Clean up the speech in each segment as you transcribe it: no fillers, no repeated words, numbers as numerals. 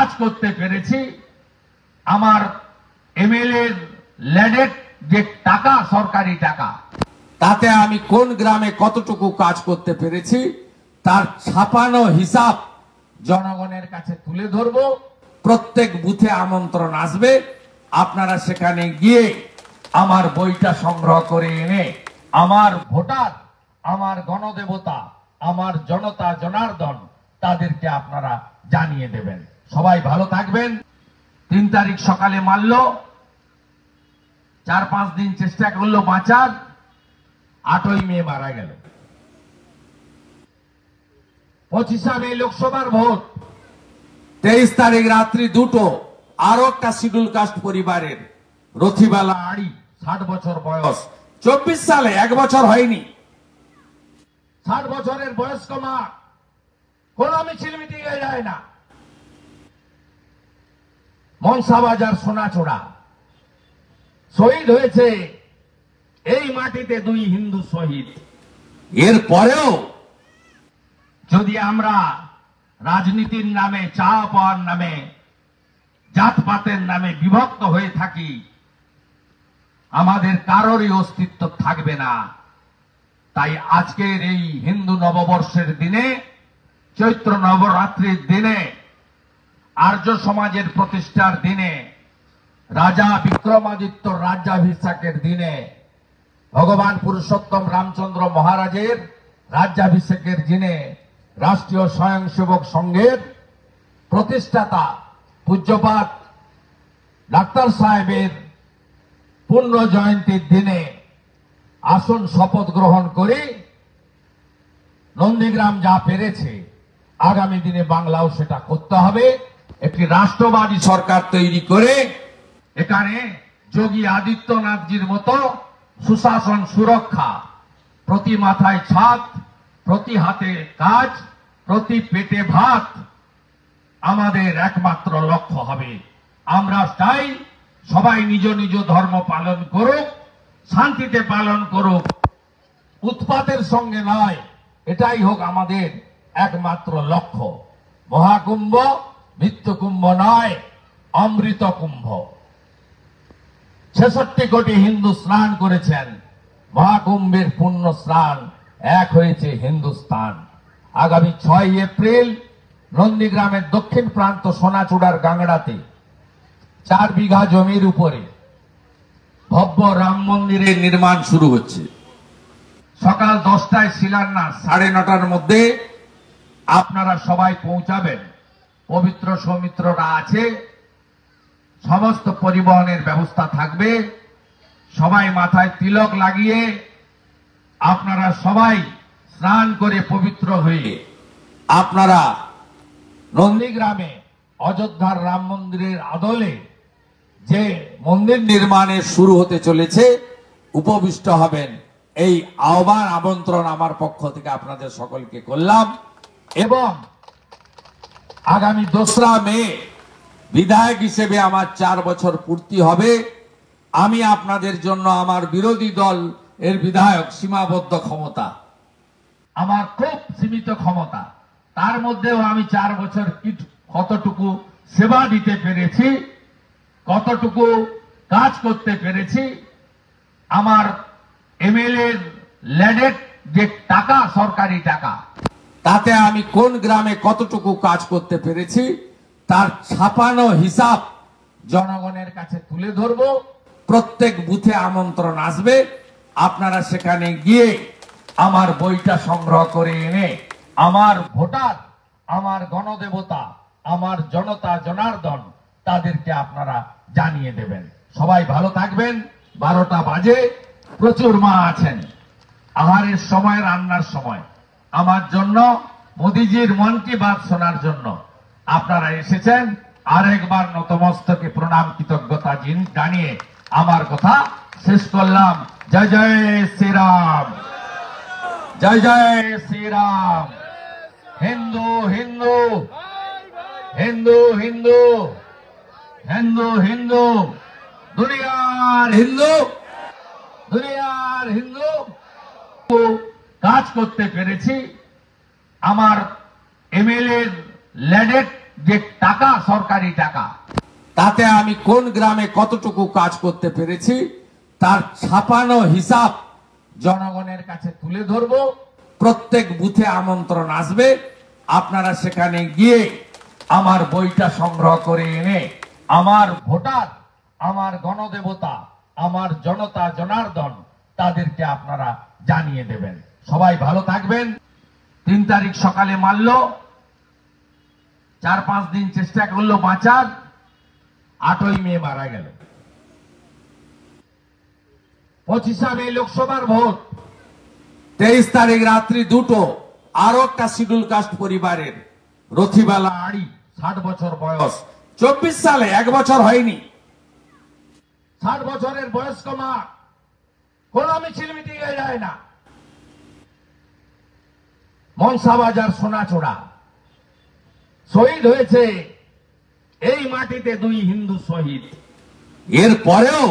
কাজ করতে পেরেছি, আমার এমএলএ ল্যাডের যে টাকা, সরকারি টাকা, তাতে আমি কোন গ্রামে কতটুকু কাজ করতে পেরেছি তার ছাপানো হিসাব জনগণের কাছে তুলে ধরব। প্রত্যেক বুথে আমন্ত্রণ আসবে, আপনারা সেখানে গিয়ে আমার বইটা সংগ্রহ করে এনে আমার ভোটার, আমার গণদেবতা, আমার জনতা জনার্দন তাদেরকে আপনারা জানিয়ে দেবেন। সবাই ভালো থাকবেন। 3 তারিখ সকালে মারল, 4-5 দিন চেষ্টা করলো বাঁচার, 8ই মে মারা গেল। 25 মে লোকসভার ভোট, 23 তারিখ রাত্রি 2টো আরো একটা শিডিউল কাস্ট পরিবারের রথিবালা আড়ি, 60 বছর বয়স, 24 সালে 1 বছর হয়নি, 60 বছরের বয়স্ক মা, কোন মিছিল মিটিংয়ে যায় না, মনসাবাজার সোনাচূড়া শহীদ হয়েছে। এই মাটিতে 2 হিন্দু শহীদ। এর পরেও যদি আমরা রাজনীতির নামে, চা পাওয়ার নামে, জাতপাতের নামে বিভক্ত হয়ে থাকি, আমাদের কারোরই অস্তিত্ব থাকবে না। তাই আজকের এই হিন্দু নববর্ষের দিনে, চৈত্র নবরাত্রির দিনে, আর্য সমাজের প্রতিষ্ঠার দিনে, রাজা বিক্রমাদিত্য রাজ্যাভিষেকের দিনে, ভগবান পুরুষোত্তম রামচন্দ্র মহারাজের রাজ্যাভিষেকের দিনে, রাষ্ট্রীয় স্বয়ংসেবক সংঘের প্রতিষ্ঠাতা পূজ্যপাত ডাক্তার সাহেবের পূর্ণ জয়ন্তীর দিনে আসন শপথ গ্রহণ করে নন্দীগ্রাম যা পেরেছে, আগামী দিনে বাংলাও সেটা করতে হবে। একটি রাষ্ট্রবাদী সরকার তৈরি করে এখানে যোগী আদিত্যনাথজির মতো সুশাসন, সুরক্ষা, প্রতি মাথায় ছাদ, প্রতি হাতে কাজ, প্রতি পেটে ভাত আমাদের একমাত্র লক্ষ্য হবে। আমরা চাই সবাই নিজ নিজ ধর্ম পালন করুক, শান্তিতে পালন করুক, উৎপাতের সঙ্গে নয়। এটাই হোক আমাদের একমাত্র লক্ষ্য। মহাকুম্ভ মৃত্যুকুম্ভ নয়, অমৃত কুম্ভ। 66 কোটি হিন্দু স্নান করেছেন, মহাকুম্ভের পুণ্য স্নান, এক হয়েছে হিন্দুস্তান। আগামী 6 এপ্রিল নন্দীগ্রামের দক্ষিণ প্রান্ত সোনাচূড়ার গাংড়াতে 4 বিঘা জমির উপরে ভব্য রাম মন্দিরের নির্মাণ শুরু হচ্ছে। সকাল 10টায় শিলান্যাস, 9:30টার মধ্যে আপনারা সবাই পৌঁছাবেন। পবিত্র সৌমিত্ররা আছে, সমস্ত পরিবহনের ব্যবস্থা থাকবে। সবাই মাথায় তিলক লাগিয়ে আপনারা সবাই স্নান করে পবিত্র হয়ে আপনারা নন্দীগ্রামে অযোধ্যার রাম মন্দিরের আদলে যে মন্দির নির্মাণের শুরু হতে চলেছে উপবিষ্ট হবেন। এই আহ্বান, আমন্ত্রণ আমার পক্ষ থেকে আপনাদের সকলকে করলাম। এবং আগামী 2রা মে বিধায়ক হিসেবে আমার 4 বছর পূর্তি হবে। আমি আপনাদের জন্য আমার বিরোধী দল এর বিধায়ক, সীমাবদ্ধ ক্ষমতা, আমার খুব সীমিত ক্ষমতা, তার মধ্যেও আমি 4 বছর কতটুকু সেবা দিতে পেরেছি, কতটুকু কাজ করতে পেরেছি, আমার এমএলএ ল্যাডের যে টাকা, সরকারি টাকা, তাতে আমি কোন গ্রামে কতটুকু কাজ করতে পেরেছি তার ছাপানো হিসাব জনগণের কাছে তুলে ধরব। প্রত্যেক বুথে আমন্ত্রণ আসবে, আপনারা সেখানে গিয়ে আমার বইটা সংগ্রহ করে এনে আমার ভোটার, আমার গণদেবতা, আমার জনতা জনার্দন তাদেরকে আপনারা জানিয়ে দেবেন। সবাই ভালো থাকবেন। 12টা বাজে, প্রচুর মা আছেন, আহারের সময়, রান্নার সময় আমার জন্য মোদিজির মন কি বাত শোনার জন্য আপনারা এসেছেন। আরেকবার নতমস্তকে প্রণাম, কৃতজ্ঞতা জানিয়ে আমার কথা শেষ করলাম। জয় জয় শ্রীরাম, জয় জয় শ্রীরাম। হিন্দু হিন্দু, হিন্দু হিন্দু, হিন্দু হিন্দু, দুনিয়ার হিন্দু, দুনিয়ার হিন্দু। কাজ করতে পেরেছি, আমার এমএলএ ল্যাডের যে টাকা, সরকারি টাকা, তাতে আমি কোন গ্রামে কতটুকু কাজ করতে পেরেছি তার ছাপানো হিসাব জনগণের কাছে তুলে ধরব। প্রত্যেক বুথে আমন্ত্রণ আসবে, আপনারা সেখানে গিয়ে আমার বইটা সংগ্রহ করে এনে আমার ভোটার, আমার গণদেবতা, আমার জনতা জনার্দন তাদেরকে আপনারা জানিয়ে দেবেন। সবাই ভালো থাকবেন। 3 তারিখ সকালে মারল, 4-5 দিন চেষ্টা করলো বাঁচার, 8ই মে মারা গেল। 25 মে লোকসভার ভোট, 23 তারিখ রাত্রি 2টো আরো একটা শিডিউল কাস্ট পরিবারের রথিবালা আড়ি, 60 বছর বয়স, 24 সালে 1 বছর হয়নি, 60 বছরের বয়স্ক মা, কোন মিছিল মিটিংয়ে যায় না। মনসাবাজার সোনাচূড়া শহীদ হয়েছে এই মাটিতে 2 হিন্দু শহীদ। এর পরেও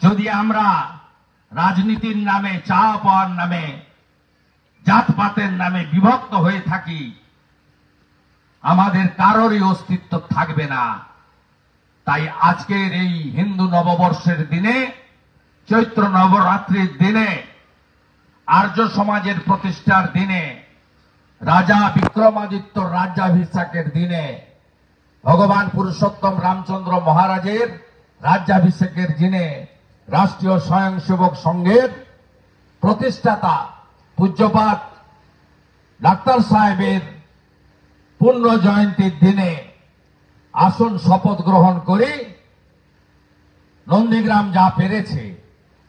যদি আমরা রাজনীতির নামে, চা পাওয়ার নামে, জাতপাতের নামে বিভক্ত হয়ে থাকি, আমাদের কারোরই অস্তিত্ব থাকবে না। তাই আজকের এই হিন্দু নববর্ষের দিনে, চৈত্র নবরাত্রির দিনে, আর্য সমাজের প্রতিষ্ঠার দিনে, রাজা বিক্রমাদিত্য রাজ্যাভিষেকের দিনে, ভগবান পুরুষোত্তম রামচন্দ্র মহারাজের রাজ্যাভিষেকের দিনে, রাষ্ট্রীয় স্বয়ংসেবক সংঘের প্রতিষ্ঠাতা পূজ্যপাত ডাক্তার সাহেবের পূর্ণ জয়ন্তীর দিনে আসুন শপথ গ্রহণ করে নন্দীগ্রাম যা পেরেছে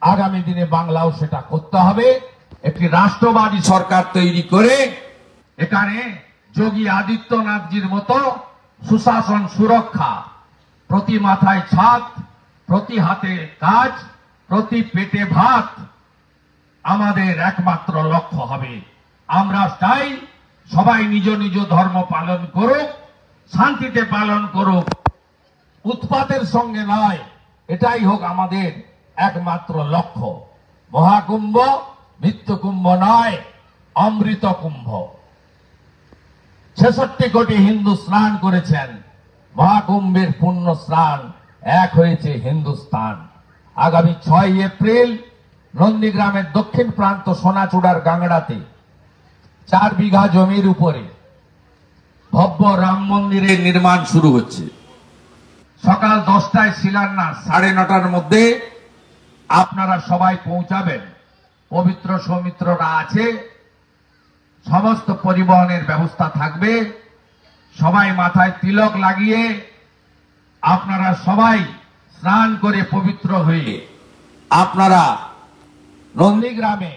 আগামী দিনে বাংলাও সেটা করতে হবে। একটি রাষ্ট্রবাদী সরকার তৈরি করে এখানে যোগী আদিত্যনাথজির মতো সুশাসন, সুরক্ষা, প্রতি মাথায় ছাদ, প্রতি হাতে কাজ, প্রতি পেটে ভাত আমাদের একমাত্র লক্ষ্য হবে। আমরা চাই সবাই নিজ নিজ ধর্ম পালন করুক, শান্তিতে পালন করুক, উৎপাতের সঙ্গে নয়। এটাই হোক আমাদের একমাত্র লক্ষ্য। মহাকুম্ভ মৃত্যুকুম্ভ নয়, অমৃত কুম্ভ। 66 কোটি হিন্দু স্নান করেছেন, মহাকুম্ভের পুণ্য স্নান, এক হয়েছে হিন্দুস্তান। আগামী 6 এপ্রিল নন্দীগ্রামের দক্ষিণ প্রান্ত সোনাচূড়ার গাংড়াতে 4 বিঘা জমির উপরে ভব্য রাম মন্দিরের নির্মাণ শুরু হচ্ছে। সকাল 10টায় শিলান্যাস, 9:30টার মধ্যে আপনারা সবাই পৌঁছাবেন। পবিত্র সৌমিত্ররা আছে, সমস্ত পরিবহনের ব্যবস্থা থাকবে। সবাই মাথায় তিলক লাগিয়ে আপনারা সবাই স্নান করে পবিত্র হয়ে আপনারা নন্দীগ্রামে